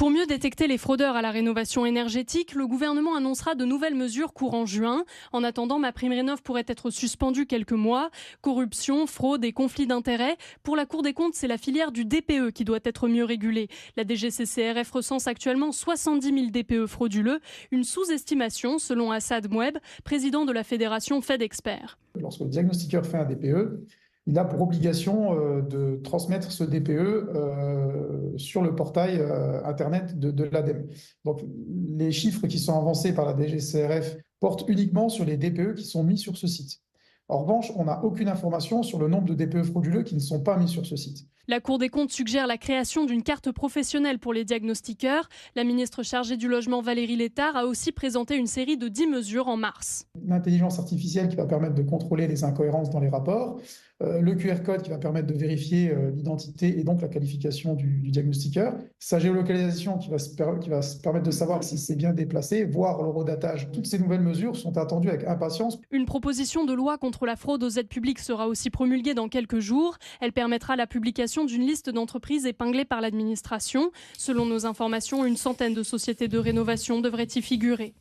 Pour mieux détecter les fraudeurs à la rénovation énergétique, le gouvernement annoncera de nouvelles mesures courant juin. En attendant, MaPrimeRénov' pourrait être suspendue quelques mois. Corruption, fraude et conflits d'intérêts. Pour la Cour des comptes, c'est la filière du DPE qui doit être mieux régulée. La DGCCRF recense actuellement 70 000 DPE frauduleux, une sous-estimation selon Assad Moueb, président de la fédération FedExpert. Lorsque le diagnostiqueur fait un DPE, il a pour obligation de transmettre ce DPE sur le portail Internet de l'ADEME. Donc, les chiffres qui sont avancés par la DGCCRF portent uniquement sur les DPE qui sont mis sur ce site. En revanche, on n'a aucune information sur le nombre de DPE frauduleux qui ne sont pas mis sur ce site. La Cour des comptes suggère la création d'une carte professionnelle pour les diagnostiqueurs. La ministre chargée du logement Valérie Létard a aussi présenté une série de 10 mesures en mars. L'intelligence artificielle qui va permettre de contrôler les incohérences dans les rapports, le QR code qui va permettre de vérifier l'identité et donc la qualification du diagnostiqueur, sa géolocalisation qui va se permettre de savoir si c'est bien déplacé, voire l'horodatage. Toutes ces nouvelles mesures sont attendues avec impatience. Une proposition de loi contre la fraude aux aides publiques sera aussi promulguée dans quelques jours. Elle permettra la publication d'une liste d'entreprises épinglées par l'administration. Selon nos informations, une centaine de sociétés de rénovation devraient y figurer.